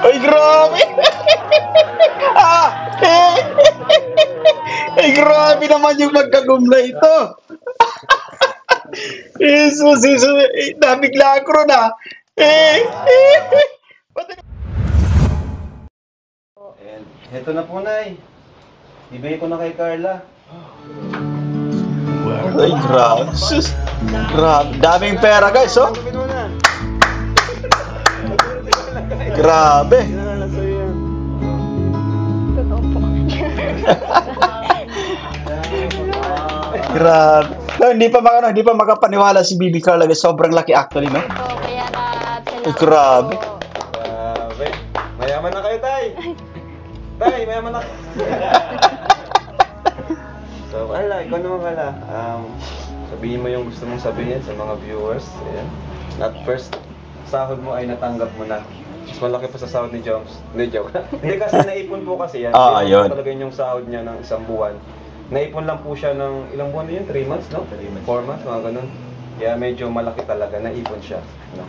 Ay, grabe! Ah! Ay, grabe naman yung nagkagumla ito. Jesus, Jesus. Nabigla ako ron ah. Eh, Pati- And heto na po, Nay. Ibigay ko na kay Carla. Ay, grabe. Sus. Grabe. Daming pera, guys, oh. Tanggapin mo na. Grabe. Kinala sa'yo yan. Totoo po. Grabe. Hindi pa makapaniwala si Bibi Carla, guys. Sobrang laki actually, no? Ito, kaya na Ay, grabe. po. Grabe. Mayaman na kayo, Tay. Tay, mayaman na. So, Carla, ikaw naman, Carla. Sabihin mo yung gusto mong sabihin sa mga viewers. Ayan. At first, sahod mo ay natanggap mo na. Mas malaki pa sa sahod ni Jones. Hindi, joke. Hindi kasi naipon po kasi yan. Ah, Hindi ayun. talaga yung sahod niya ng isang buwan. Naipon lang po siya ng ilang buwan na yun? 3 months, no? 4 months, mga ganun. Kaya medyo malaki talaga, naipon siya. No?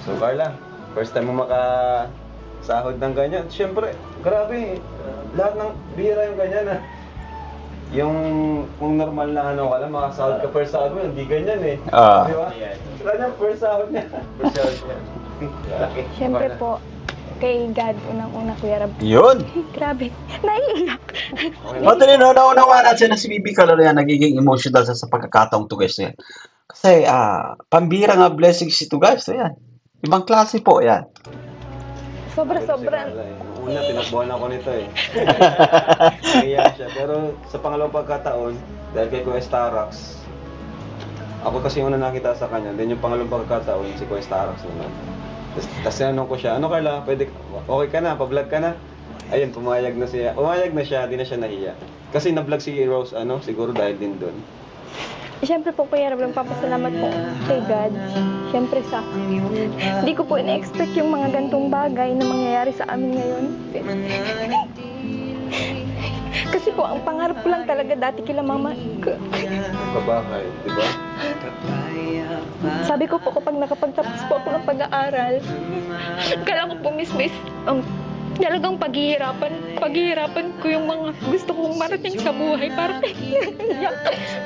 So, Carla, first time mo makasahod ng ganyan. Siyempre, grabe. Lahat ng bihira yung ganyan, ha? Yung kung normal na ano ka lang, makasahod ka per sahod mo, hindi ganyan eh. Ah. Di ba? Kanya per sahod niya. Per sahod niya. Laki. Siyempre po, kay God, unang-una, Kuya Rab. Yun. Grabe, naiiyak. Pati rin, naunawa natin na si Bibi Carla yan, nagiging emotional sa pagkakataong to, guys. Yan. Kasi, pambira nga blessings ito, guys. Yan. Ibang klase po, yan. Sobra-sobra. Una, tinakbuhan ako nito eh. Kaya siya. Pero sa pangalawang pagkataon, dahil kay Kuya Starax, ako kasi yung una nakita sa kanya, then yung pangalawang pagkataon, si Kuya Starax naman. Tapos tinanong ko siya, ano Carla, pwede, okay ka na, pa-vlog ka na? Ayun, pumayag na siya. Pumayag na siya, di na siya nahiya. Kasi na-vlog si Rose, siguro dahil din doon. Siyempre po, Kuya Rab, papasalamat po kay God. Siyempre sa hindi ko po ina-expect yung mga gantong bagay na mangyayari sa amin ngayon. Kasi po, ang pangarap ko lang talaga dati kila mama. Kabahay, di ba? Sabi ko po kapag nakapagtapos po ako ng pag-aaral, kailangan ko po mismis talagang paghihirapan ko yung mga gusto kong marating sa buhay para iyak.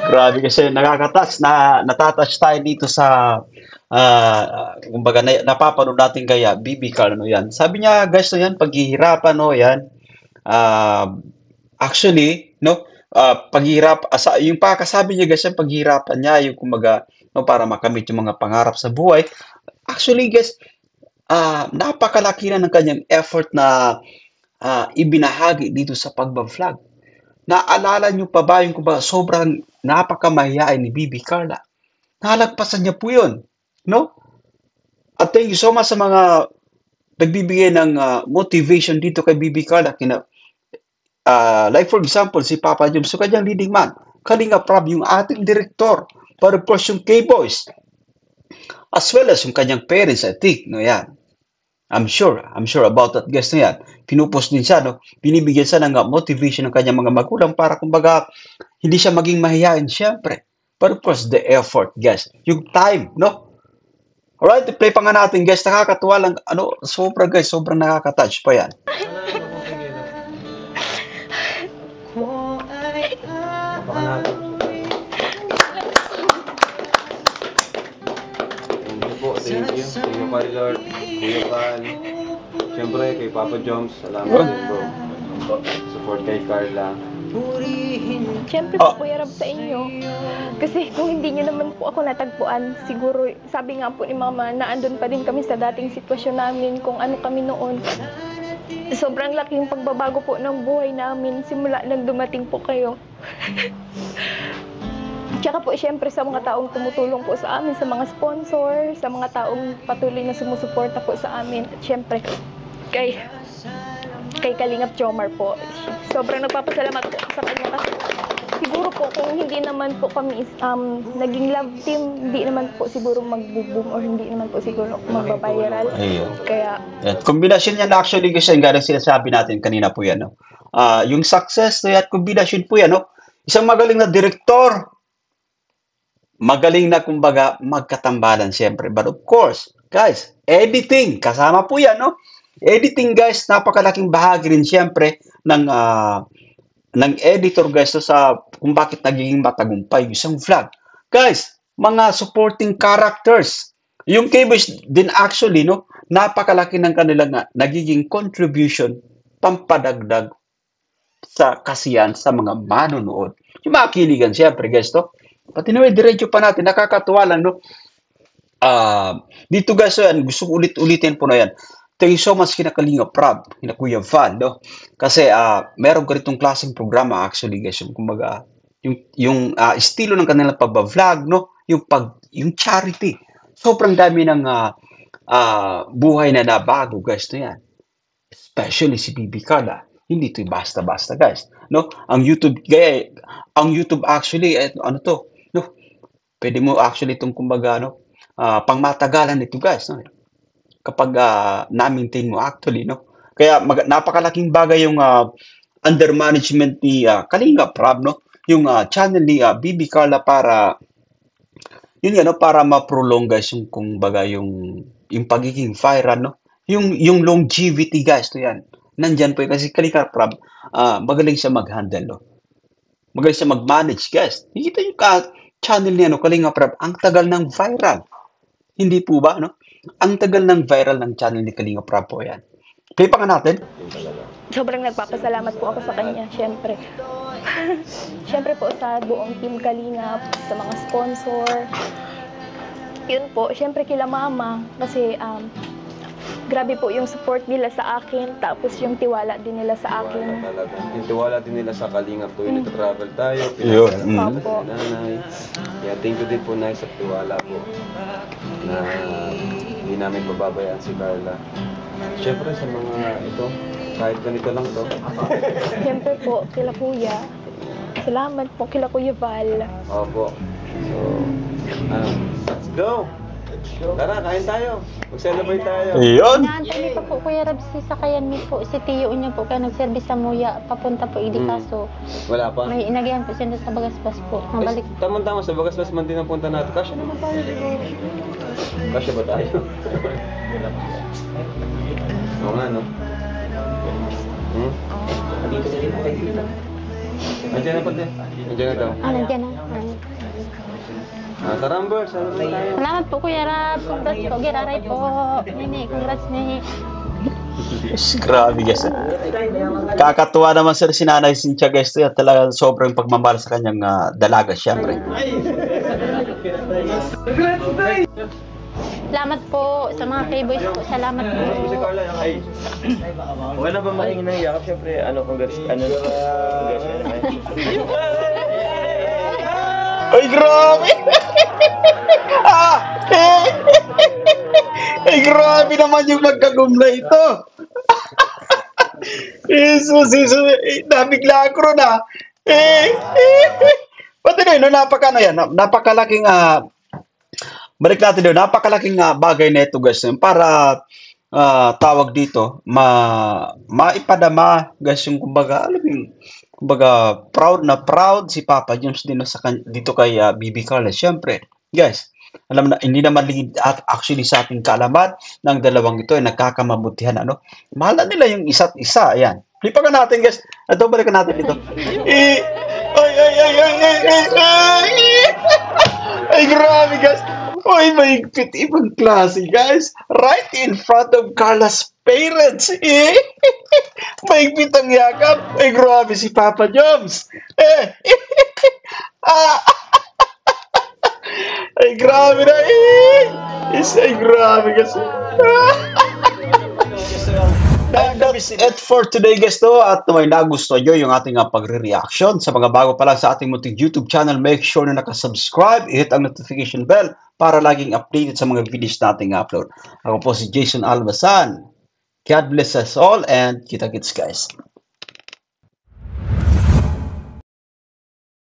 Grabe kasi nakaka-touch, natatouch tayo dito sa kumbaga napapanood natin kaya Bibi Carla, no, yan. Sabi niya, guys, no, yan, paghihirapan, no, yan. Actually, no, yung pagkasabi niya, guys, yung paghihirapan niya, yung kumbaga, no, para makamit yung mga pangarap sa buhay. Actually, guys, napakalaki na ng kanyang effort na ibinahagi dito sa pagbablog. Naalala niyo pa ba yung kumbaga, sobrang napakamahiyain ni Bibi Carla? Nalagpasan niya po yun, no? At thank you so much sa mga nagbibigay ng motivation dito kay Bibi Carla. Like for example, si Papa Joms, so kanyang leading man, Kalinga Prab, yung ating direktor, para of course yung K-Boys, as well as yung kanyang parents, I think, no, yan. I'm sure about that, guys, no, yan. Pinupost din siya, no, binibigyan siya ng motivation ng kanyang mga magulang para kumbaga, hindi siya maging mahihain, syempre. But of course, the effort, guys, yung time, no? Alright, play pa nga natin, guys, nakakatuwa lang, sobrang, guys, sobrang nakaka-touch pa yan. Baka natin. Thank you. Thank you kay Lord, Kuya Cal. Siyempre kay Papa Joms, salamat din bro. Support kay Carla. Siyempre po, Kuya Rab, sa inyo. Kasi kung hindi nyo naman po ako natagpuan, siguro, sabi nga po ni Mama, na andun pa din kami sa dating sitwasyon namin, kung ano kami noon. Sobrang laking pagbabago po ng buhay namin simula nang dumating po kayo. Tsaka po, siyempre, sa mga taong tumutulong po sa amin, sa mga sponsor, sa mga taong patuloy na sumusuporta po sa amin. At siyempre, kay Kalingap Jomar po. Sobrang nagpapasalamat po sa kanya kasi siguro po kung hindi naman po kami naging love team, hindi naman po siguro mag-boom or hindi naman po siguro magbabiral. Kaya kombinasyon yan actually kasi yung sinasabi natin kanina po yan, no? Yung success at kombinasyon po yan, no? Isang magaling na direktor, magaling na kumbaga magkatambalan siyempre. But of course, guys, editing, kasama po yan, no? Editing guys, napakalaking bahagi rin siyempre ng editor guys so sa kung bakit nagiging matagumpay yung isang vlog. Guys, mga supporting characters. Yung K-Boys din actually, no, napakalaki ng kanilang nagiging contribution pampadagdag sa kasiyan sa mga manonood. Yung mga kiligan, siyempre, guys, to. Pati naman, diretso pa natin, nakakatuwa lang, no? Dito, guys, so yan, gusto ko ulit-ulitin po na yan. Thank you so much kina Kalinga Prab, kina Kuya Val, no? Kasi, meron ganitong klaseng programa, actually, guys, yung, kumbaga, yung estilo ng kanilang pag-vlog, no? Yung charity. Sobrang dami ng buhay na nabago, guys, to yan. Especially si Bibi Carla. Hindi ito basta-basta, guys. No? Ang YouTube actually, ano to, no? Pwede mo actually itong kumbaga, no? Pangmatagalan ito, guys. No? Kapag na-maintain mo actually, no? Kaya napakalaking bagay yung under management ni Kalinga Prab, no? Yung channel ni Bibi Carla para yun yan, no? Para ma-prolong, guys, yung kumbaga yung pagiging viral, no? Yung longevity, guys, to yan. Nandyan po yun. Kasi Kalinga Prab, magaling siya mag-handle, no? Magaling siya mag-manage, guys. Nakita yung channel niya, no? Kalinga Prab, ang tagal ng viral. Hindi po ba, no? Ang tagal ng viral ng channel ni Kalinga Prab po yan. Play pa nga natin. Sobrang nagpapasalamat po ako sa kanya, syempre. Syempre po sa buong team Kalingap, sa mga sponsor. Yun po, syempre kila mama. Kasi grabe po yung support nila sa akin. Tapos yung tiwala din nila sa akin. Talaga. Yung tiwala din nila sa Kalingap tuwing nagta-travel tayo. Yun. Pinasalamat po si nanay. Kaya thank you din po na sa tiwala po. Na hindi namin pababayaan si Carla. Siyempre sa mga ito, kahit ganito lang to. Syempre po, kila kuya. Salamat po kila Kuya Val. Opo. So, let's go! Tara, kain tayo. Mag-celebrate tayo. Yun. Inaantay niyo pa po Kuya Rab si sakayan niyo po, si Tiyo niyo po kaya nag-service sa Muya, papunta po Idi kaso. Wala pa. May inagayan po siya sa Bagasbas po. Mabalik. Tama-tama sa Bagasbas man din ang punta natin. Kasya naman tayo dito. Kasya ba tayo? Oo nga, no? Andiyan na pati. Andiyan na daw. Nandiyan na. Tara, Amber. Salamat tayo. Salamat po Kuya Rab. Congrats po, Giraray po. Nini, congrats Nini. Yes, grabe, guys. Kakatuwa naman sir si Nanay Cynthia, guys. At talaga sobrang pagmamahal sa kanyang dalaga, syempre. Salamat po sa mga K-Boys po. Salamat po. Si Carla, ay. Wala ba maling nang yakap? Siyempre, congrats. Ay, grabe! Ay, grabe naman yung magkagumla ito. Jesus, nabigla ako ron Pati na yun, napakalaking, balik natin doon, napakalaking bagay na ito, guys, para tawag dito, maipadama, guys, yung kumbaga, alam yung, kumbaga, proud si Papa Jones din dito kay Bibi Carla. Siyempre, guys, alam na, hindi naman at actually sa ating kaalaman ng dalawang ito ay nagkakamabutihan, ano? Mahal na nila yung isa't isa, ayan. Flipan ka natin, guys. Ito, balikan natin ito. Ay, grabe, guys. Ay, mahigpit, ibang klase, guys. Right in front of Carla's parents. Mahigpit ang yakap. Ay, grabe si Papa Jones. Ay, grabe na. Ay, grabe, guys. That's it for today, guys, to. At may nagustuhan nyo yung ating pagre-reaction. Sa mga bago pa lang sa ating munting YouTube channel, make sure na nakasubscribe, i-hit ang notification bell para laging updated sa mga videos nating upload. Ako po si Jason Albasan. God bless us all and kita-kits, guys.